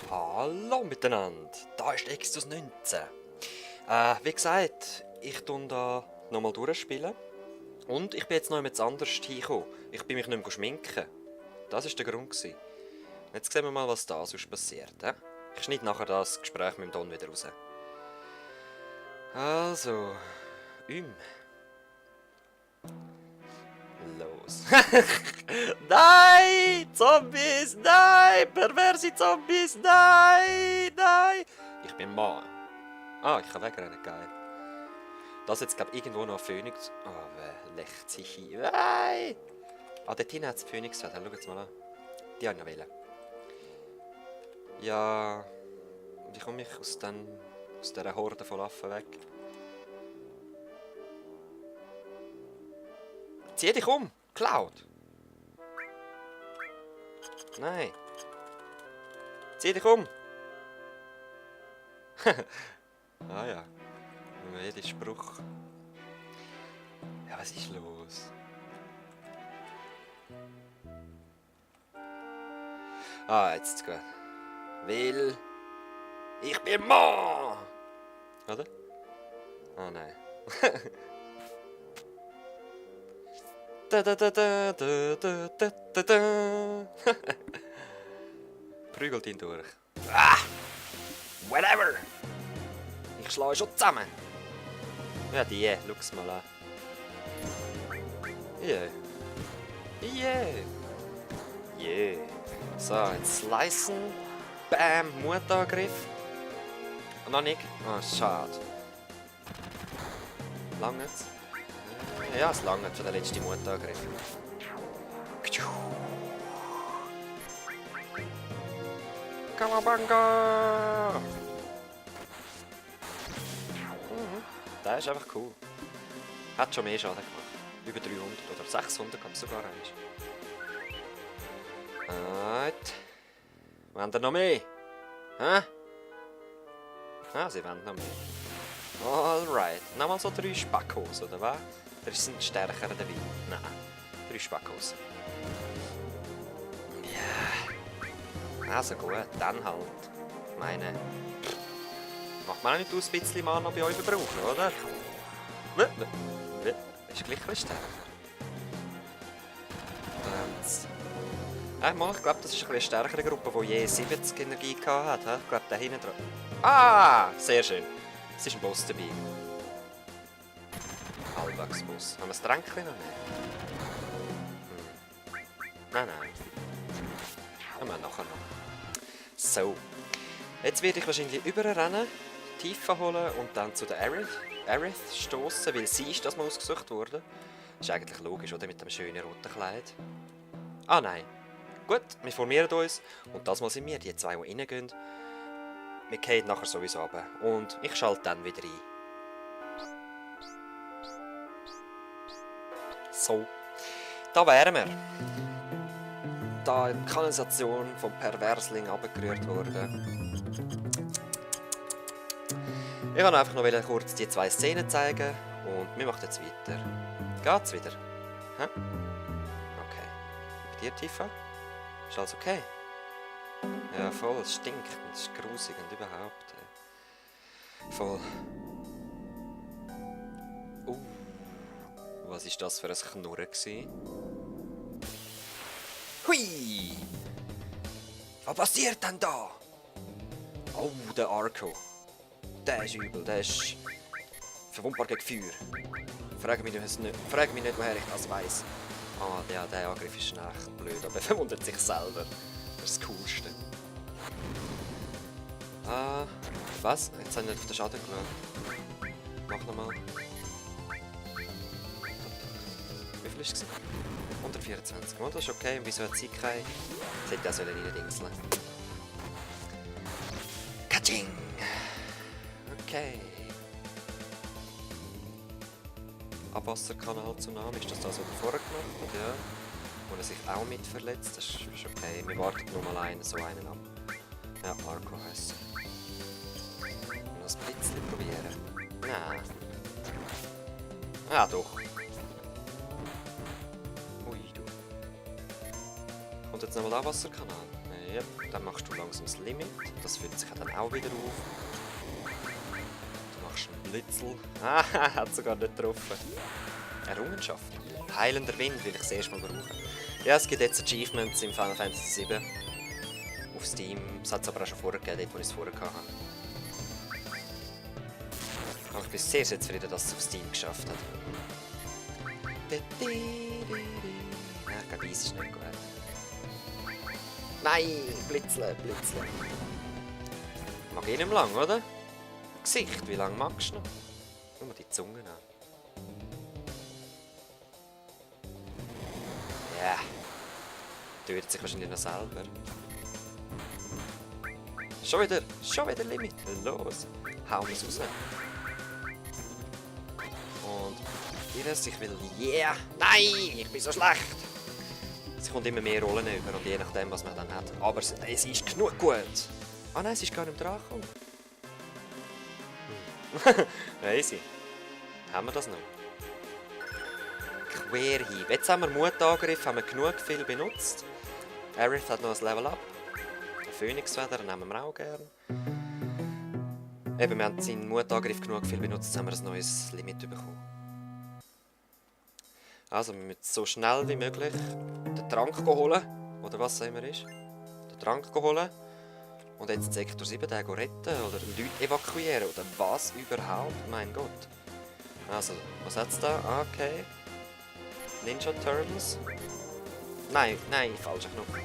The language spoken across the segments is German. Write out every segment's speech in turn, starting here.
Hallo miteinander, da ist Extus 19. Wie gesagt, ich tue da nochmal durchspielen. Und ich bin jetzt noch jemand anders hingekommen. Ich bin mich nicht mehr schminken. Das war der Grund. Jetzt sehen wir mal, was da sonst passiert. Ich schneide nachher das Gespräch mit dem Don wieder raus. Also, Los. Nein! Zombies! Nein! Perverse Zombies! Nein! Nein! Ich bin Mann. Ah, ich kann wegrennen, geil. Das jetzt, glaube ich, irgendwo noch Phoenix. Oh, wer lächt sich hin? Nein! Ah, dort hinten hat es Phoenix. Schau jetzt mal an. Die habe ich noch wählen. Ja. Wie komme ich aus dieser Horde von Affen weg? Zieh dich um! Cloud! Nein! Zieh dich um! Ah ja. Nur jeder Spruch. Ja, was ist los? Ah, jetzt ist es gut. Weil ich bin Mann! Oder? Ah, nein. Da, da, da, da, da, da, da, da, da. Prügelt ihn durch. Ah! Whatever! Ich schlage schon zusammen. Ja, die, schau's mal an. Yeah. Yeah. Yeah. So, jetzt slicen. Bam, Mutangriff. Noch nicht? Ah, schade. Langt's? Ja, es langt für den letzten Mutangriff. Kawabanga! Der ist einfach cool. Hat schon mehr Schaden gemacht. Über 300 oder 600 gab es sogar eins. Gut. Wollen ihr noch mehr? Hä? Ah, sie wollen noch mehr. Alright. Nochmal so 3 Spackos, oder was? Der ist ein stärkerer dabei. Nein. 3 Spackos. Ja. Also gut, dann halt. Ich meine. Macht man auch nicht aus, ein bisschen Mana bei euch verbrauchen, oder? Ist gleich ein bisschen stärker. Ich glaube, das ist eine stärkere Gruppe, die je 70 Energie hatte. Ich glaube, da hinten dran. Ah! Sehr schön. Es ist ein Boss dabei. Halbwachsboss. Haben wir das Tränkchen noch nicht? Nein. Haben wir nachher noch. So. Jetzt werde ich wahrscheinlich überrennen, Tifa holen und dann zu der Aerith stoßen, weil sie ist das mal ausgesucht worden. Ist eigentlich logisch, oder? Mit dem schönen roten Kleid. Ah nein. Gut, wir formieren uns. Und das mal sind wir, die zwei, die reingehen. Wir gehen nachher sowieso runter. Und ich schalte dann wieder ein. So. Da wären wir. Da in die Kanalisation vom Perversling abgerührt worden. Ich wollte einfach noch kurz die 2 Szenen zeigen. Und wir machen jetzt weiter. Geht's wieder? Hä? Okay. Bei dir, Tifa? Ist alles okay? Ja, voll. Es stinkt und es ist grusig und überhaupt. Voll. Was war das für ein Knurren? Hui! Was passiert denn da? Oh, der Arco. Der ist übel, der ist verwundbar gegen Feuer. Frag mich nicht, woher ich das weiss. Ah, der Angriff ist echt blöd, aber er verwundet sich selber. Das ist das Coolste. Ah, was? Jetzt habe ich nicht auf den Schaden geschaut. Mach nochmal. Wie viel war es? 124. Oh, das ist okay. Und wieso hat sie keine? Sie hätte auch reindingseln. Katsching! Okay. Abwasserkanal-Tsunami, ist das das, was er vorher gemacht hat? Ja. Und er sich auch mit verletzt, das ist okay. Wir warten nur mal so einen ab. Ja, Arco heisst er. Noch ein bisschen probieren. Nein. Ah, doch. Ui, du. Kommt jetzt nochmal der Abwasserkanal? Ja, dann machst du langsam das Limit. Das füllt sich dann auch wieder auf. Du machst einen Blitzel. Ah, hat sogar nicht getroffen. Errungenschaft. Heilender Wind will ich das erste Mal brauchen. Ja, es gibt jetzt Achievements im Final Fantasy VII. Auf Steam. Das hat es aber auch schon vorher gegeben, dort wo ich es vorher hatte. Aber ich bin sehr zufrieden, dass es auf Steam geschafft hat. Nein, ich glaube, Eis ist nicht gut. Nein, Blitzle, Blitzle. Mag ich nicht mehr lang, oder? Gesicht, wie lange magst du noch? Schau mal die Zunge an. Ja. Yeah. Tötet sich wahrscheinlich noch selber. Schon wieder Limit. Los, hauen wir es raus. Und ich will. Yeah! Nein! Ich bin so schlecht! Es kommt immer mehr Rollen über und je nachdem, was man dann hat. Aber es ist genug gut! Ah nein, es ist gar nicht dran gekommen. Easy. Haben wir das noch? Querhieb. Jetzt haben wir Mutangriff, haben wir genug viel benutzt. Aerith hat noch ein Level Up. Ein Phönixfeder nehmen wir auch gerne. Eben, wir haben seinen Mutangriff genug viel benutzt, jetzt haben wir ein neues Limit bekommen. Also, wir müssen so schnell wie möglich den Trank holen. Oder was auch immer ist. Den Trank holen. Und jetzt Sektor 7 den retten oder Leute evakuieren. Oder was überhaupt? Mein Gott. Also, was hat's da? Okay. Ninja Turtles. Nein, falscher Knopf.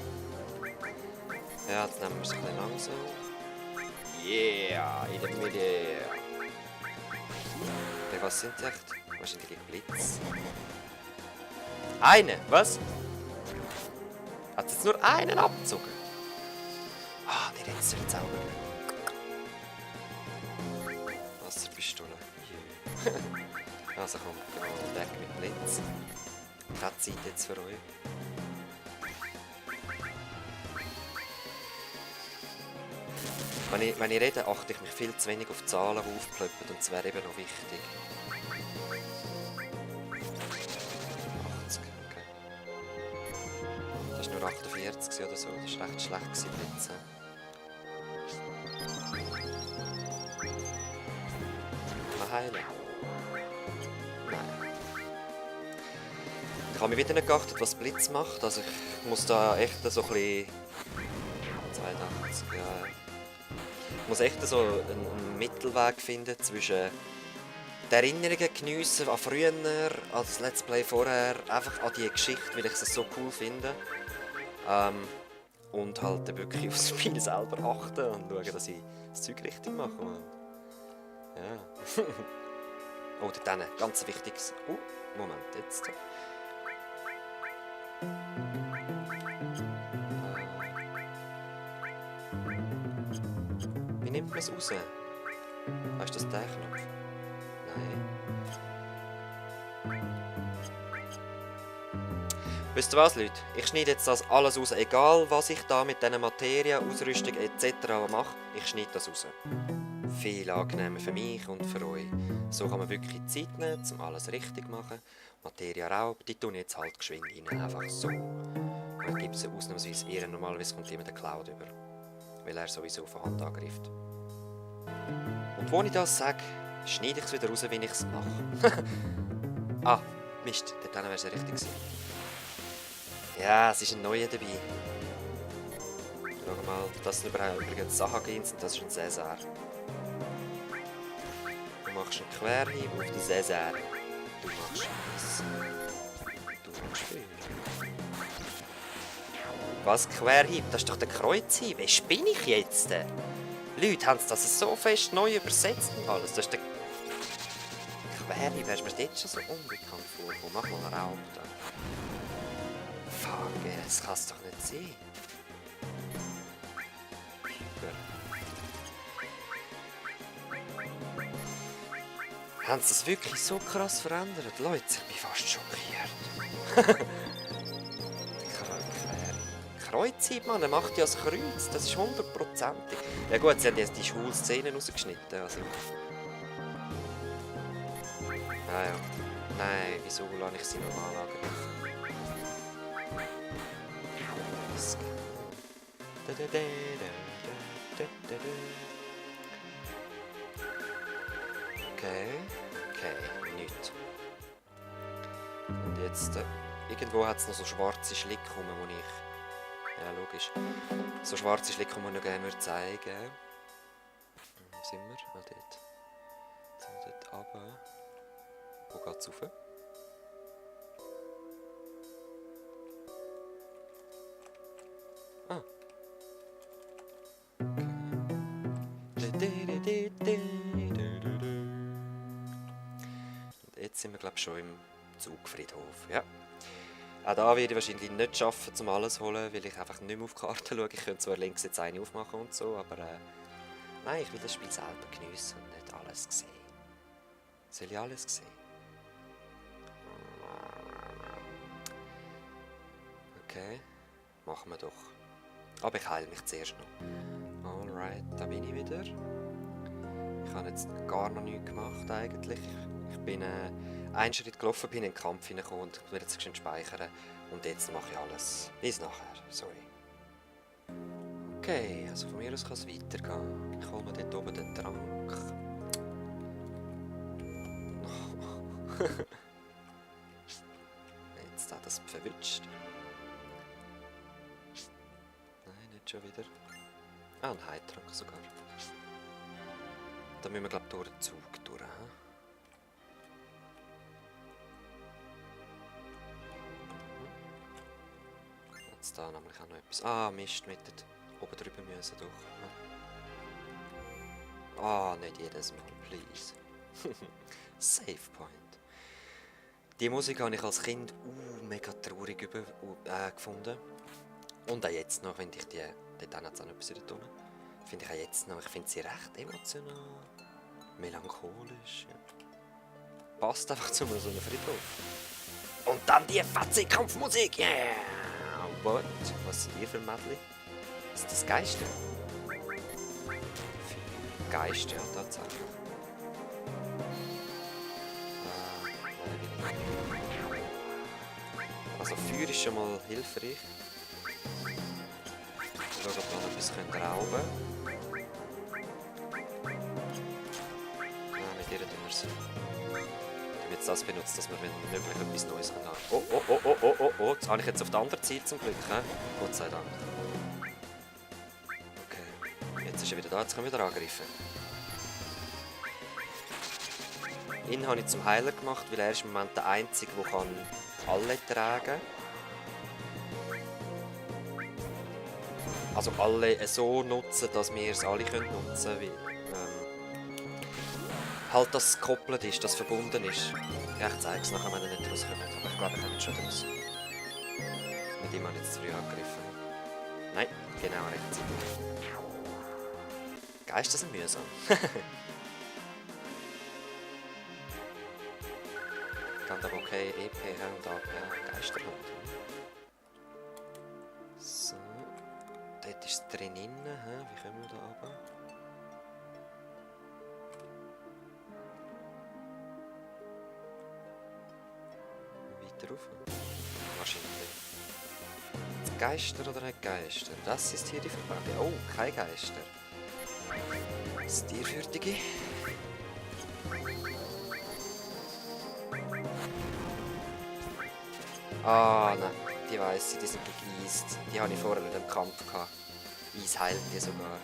Ja, jetzt nehmen wir es ein bisschen langsam. Yeah, in der Mitte. Was sind die echt? Wahrscheinlich Blitz. Eine, was? Hat jetzt nur einen abgezogen? Ah, der jetzt wird sauber. Wasserpistole. Also komm, genau, weg mit Blitz. Keine Zeit jetzt für euch. Wenn ich rede, achte ich mich viel zu wenig auf Zahlen, die aufplöppen, und das wäre eben noch wichtig. 80, okay. Das war nur 48 oder so, das war recht schlecht Blitze. Mal heilen? Nein. Ich habe mir wieder nicht geachtet, was Blitz macht, also ich muss da echt so ein bisschen... 82, ja... Ich muss echt so einen Mittelweg finden zwischen den Erinnerungen geniessen an früher, an das Let's Play vorher, einfach an die Geschichte, weil ich es so cool finde. Und halt wirklich aufs Spiel selber achten und schauen, dass ich das Zeug richtig mache. Ja. Oder dann, ganz wichtiges... Moment, jetzt... Wie nimmt man es raus? Ist das der Knopf? Nein. Wisst ihr was, Leute? Ich schneide jetzt das alles raus. Egal, was ich da mit diesen Materien, Ausrüstung etc. mache, ich schneide das raus. Viel angenehmer für mich und für euch. So kann man wirklich Zeit nehmen, um alles richtig zu machen. Materienraub, die tun jetzt halt geschwind rein, einfach so. Dann gibt es ausnahmsweise eher normalerweise kommt jemand den Cloud über. Weil er sowieso von Hand angreift. Und wo ich das sage, schneide ich es wieder raus, wie ich es mache. Ah, Mist, dort wäre es richtig gewesen. Ja, es ist ein neuer dabei. Schau mal, das sind übrigens Sahagins und das ist ein Cäsar. Du machst einen Querhieb auf den Cäsar. Du machst das. Du machst viel. Was Querhieb? Das ist doch der Kreuzhieb. Wie spinne ich jetzt? Leute, haben sie das so fest neu übersetzt und alles? Das ist der Querhieb. Hast du mir jetzt schon so unbekannt vorgekommen? Mach mal einen Raub da. Fuck, das kann es doch nicht sein. Haben sie das wirklich so krass verändert? Leute, ich bin fast schockiert. Kreuzhieb, Mann, er macht ja das Kreuz, das ist 100%. Ja gut, sie haben jetzt die schwulen Szenen rausgeschnitten, also... Ah ja. Nein, wieso lasse ich sie normal angreifen? Okay, okay, nichts. Und jetzt, irgendwo hat es noch so schwarze Schlick rum, wo ich... Ja, logisch. So schwarze Schlick, die ich noch gerne zeigen würde. Wo sind wir? Ah, dort. Jetzt sind wir dort runter. Wo geht es rauf? Ah. Und jetzt sind wir, glaube ich, schon im Zugfriedhof. Ja. Auch da werde ich wahrscheinlich nicht schaffen, um alles zu holen, weil ich einfach nicht mehr auf die Karte schaue. Ich könnte zwar links jetzt eine aufmachen und so, aber nein, ich will das Spiel selber geniessen und nicht alles sehen. Soll ich alles sehen? Okay, machen wir doch. Aber ich heile mich zuerst noch. Alright, da bin ich wieder. Ich habe jetzt gar noch nichts gemacht eigentlich. Ich bin einen Schritt gelaufen, bin in den Kampf hineingekommen und will jetzt schön speichern. Und jetzt mache ich alles bis nachher. Sorry. Okay, also von mir aus kann es weitergehen. Ich hole mir dort oben den Trank. Jetzt hat das verwünscht. Nein, nicht schon wieder. Ah, ein Heiltrank sogar. Da müssen wir, glaube ich, durch den Zug durch. Jetzt da nämlich auch noch etwas. Ah, Mist, mit oben drüber müssen durch. Ah, nicht jedes Mal, please. Save Point. Die Musik habe ich als Kind mega traurig gefunden. Und auch jetzt noch, wenn ich die... Dort hat es auch noch etwas wieder tun. Finde ich auch jetzt noch. Ich finde sie recht emotional. Melancholisch. Ja. Passt einfach zu so einem Friedhof. Und dann die fetzige Kampfmusik. Yeah! What? Was sind ihr für Mädchen? Ist das Geister? Geister, ja, tatsächlich. Also Feuer ist schon mal hilfreich. Ich schaue, ob man etwas rauben können. Nein, mit ihr tun wir es. Ich habe jetzt das benutzt, dass wir wenn möglich etwas Neues haben. Oh, oh, oh, oh, oh, oh, oh. Das habe ich jetzt auf der anderen Seite zum Glück. Gott sei Dank. Okay, jetzt ist er wieder da, jetzt können wir wieder angreifen. Ihn habe ich zum Heiler gemacht, weil er ist im Moment der Einzige, der alle tragen kann. Also alle so nutzen, dass wir es alle nutzen können. Halt, dass es gekoppelt ist, dass es verbunden ist. Ja, ich zeige es nachher, wenn er nicht rauskommt. Aber ich glaube, er kommt schon raus. Mit ihm habe ich jetzt zu früh angegriffen. Nein, genau rechtzeitig. Geister sind mühsam. Kann aber okay EP und AP Geister haben. So. Dort ist es drin. Wie kommen wir da runter? Weiter rauf? Wahrscheinlich. Geister oder nicht Geister? Das ist hier die Frage. Oh, kein Geister. Das Tierführtige. Ah, nein. Die weiss ich, die sind geeist. Die habe ich vorher in dem Kampf gehabt. Eis heilt die sogar.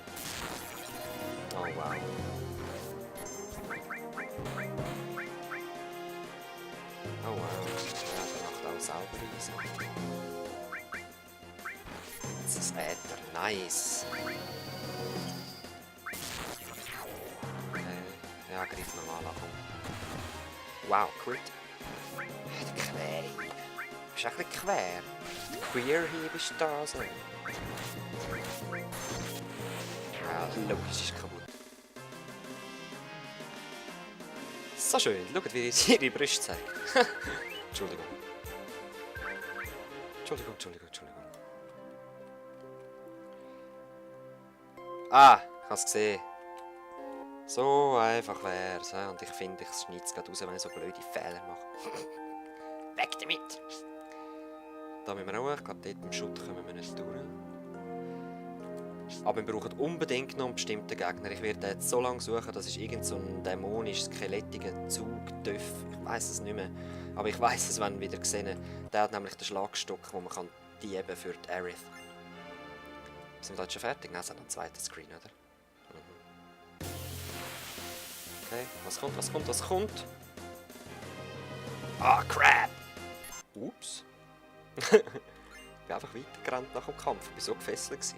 Oh wow. Oh wow. Ja, der macht auch sauber Eis. Jetzt ist das Äther. Nice. Okay. Ja, greif normal an. Wow, Crit. Der Querhieb. Du bist ein bisschen quer. Queerhieb ist da so. Ja, logisch ist kaputt. So schön. Schaut, wie sie ihre Brüste zeigt. Entschuldigung. Entschuldigung. Ah, ich habe es gesehen. So einfach wär's. Und ich finde, ich schneide es gerade raus, wenn ich so blöde Fehler mache. Weg damit! Da müssen wir auch. Ich glaube, dort im Schutt kommen wir nicht durch. Aber wir brauchen unbedingt noch einen bestimmten Gegner. Ich werde den jetzt so lange suchen, das ist irgend so ein dämonisch skelettiger Zugtöff. Ich weiß es nicht mehr. Aber ich weiß es, wenn wir wieder sehen. Der hat nämlich den Schlagstock, wo man kann dieben für die Aerith. Sind wir jetzt schon fertig? Nein, es hat noch einen zweiten Screen, oder? Mhm. Okay, was kommt, was kommt, was kommt? Ah, Crap! Ups. Ich bin einfach weitergerannt nach dem Kampf. Ich war so gefesselt.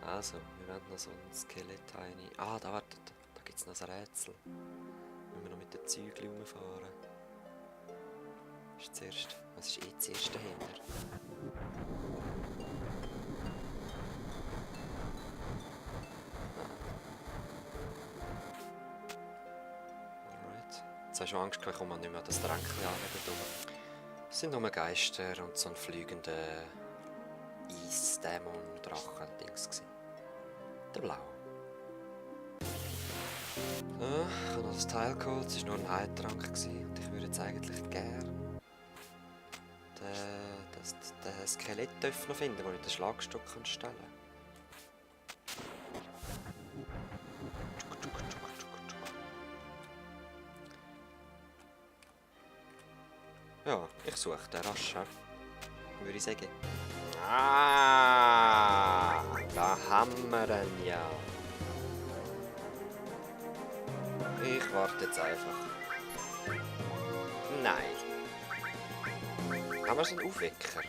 Also, wir werden noch so ein Skelett rein. Ah, da wartet. Da gibt es noch ein Rätsel. Müssen wir noch mit den Zügeln rumfahren. Ist zuerst. Was ist zuerst dahinter? Alright. Jetzt hast du schon Angst gehabt, ich komme nicht mehr an das Tränkchen an. Es sind nur Geister und so ein fliegender Eis-Dämon-Drachen-Dings gewesen. Der Blau. So, ich habe noch das Teil geholt, es war nur ein Heiltrank und ich würde jetzt eigentlich gerne den Skelettöffel finden, wo ich den Schlagstock stellen kann. Ja, ich suche den rasch, würde ich sagen. Ah, da haben wir ihn ja. Ich warte jetzt einfach. Nein. Haben wir so einen Aufwecker?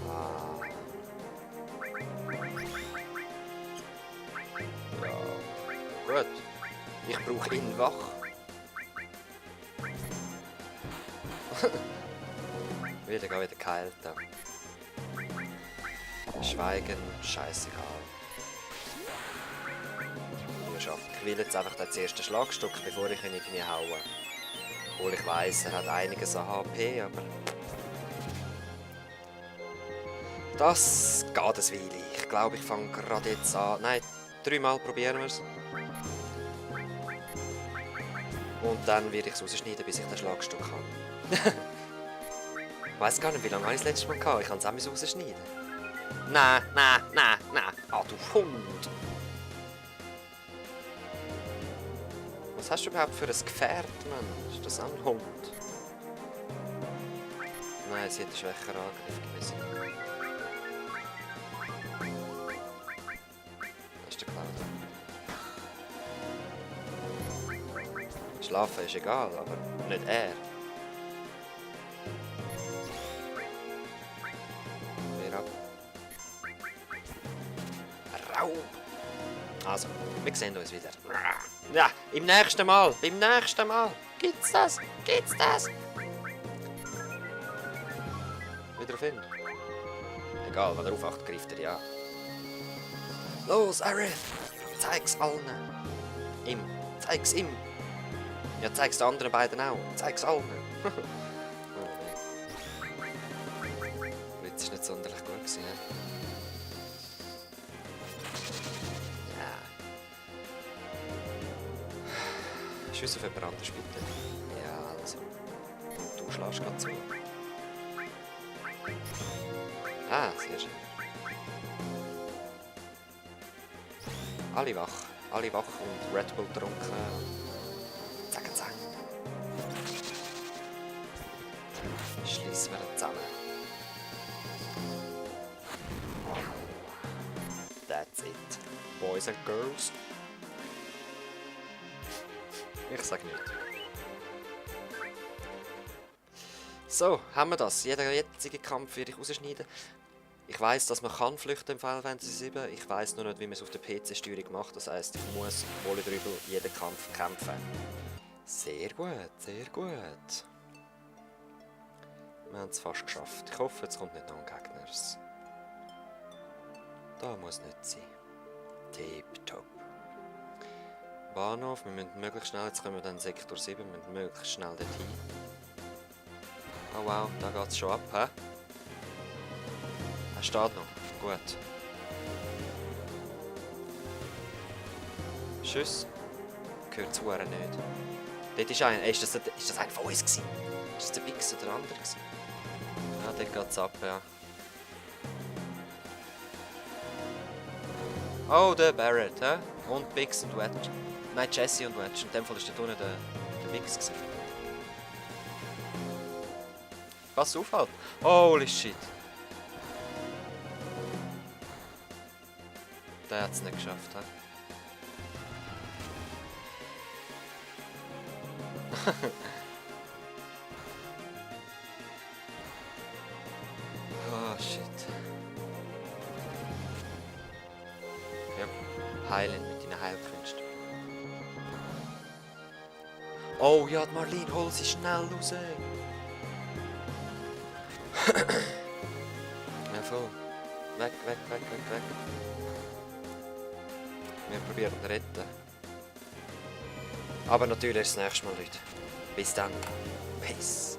Ah. Ja. Gut. Ich brauche ihn wach. Wieder geheilt. Schweigen, scheißegal. Ich will jetzt einfach den ersten Schlagstock, bevor ich ihn irgendwie haue. Obwohl ich weiss, er hat einiges an HP, aber... Das geht ein Weile. Ich glaube, ich fange gerade jetzt an... Nein, 3-mal probieren wir es. Und dann werde ich es rausschneiden, bis ich den Schlagstock habe. Ich weiss gar nicht, wie lange habe ich das letzte Mal gehabt. Ich kann es auch rausschneiden. Nein. Ah, du Hund! Was hast du überhaupt für ein Gefährt, Mann? Ist das auch ein Hund? Nein, sie hat einen schwächeren Angriff gewesen. Das ist der Cloud. Schlafen ist egal, aber nicht er. Wer ab? Raub! Also, wir sehen uns wieder. Ja, beim nächsten Mal. Gibt's das? Wieder auf ihn. Egal, wenn er aufwacht, greift er ja. Los, Aerith! Zeig's allen. Zeig's ihm. Ja, zeig's den anderen beiden auch. Zeig's allen. Oh nein. Jetzt ist nicht sonderlich gut gewesen, ne? Schuss auf jemand anderes, bitte. Ja, also. Und du schlägst gerade zu. Ah, sehr schön. Alle wach und Red Bull getrunken. Zack. Schließen wir zusammen. That's it. Boys and girls. Ich sag nicht. So, haben wir das. Jeder jetzige Kampf werde ich rausschneiden. Ich weiss, dass man kann flüchten im Final Fantasy 7. Ich weiss nur nicht, wie man es auf der PC-Steuerung macht. Das heisst, ich muss wohl drüber jeden Kampf kämpfen. Sehr gut. Wir haben es fast geschafft. Ich hoffe, jetzt kommt nicht noch ein Gegner. Da muss nicht sein. Tipptopp. Bahnhof, wir müssen möglichst schnell, jetzt kommen wir dann in Sektor 7, wir müssen möglichst schnell dorthin. Oh wow, da geht es schon ab, hä? Er steht noch, gut. Schuss. Gehört zu nicht. Dort ist einer, ist das einer von uns gewesen? Ist das der Bix oder der andere gewesen? Ja, dort geht es ab, ja. Oh, der Barrett, hä? Und Biggs und Wedge. Nein, Jesse und Wedge. In dem Fall ist da unten der Biggs gewesen. Pass auf halt. Holy shit. Der hat es nicht geschafft, hä? Oh shit. Ja, heilen mit deinen Heilkünsten. Oh ja, die Marlene, hol sie schnell raus. Ja, voll. Weg, weg, weg, weg, weg. Wir probieren ihn retten. Aber natürlich ist das nächste Mal, Leute. Bis dann. Peace.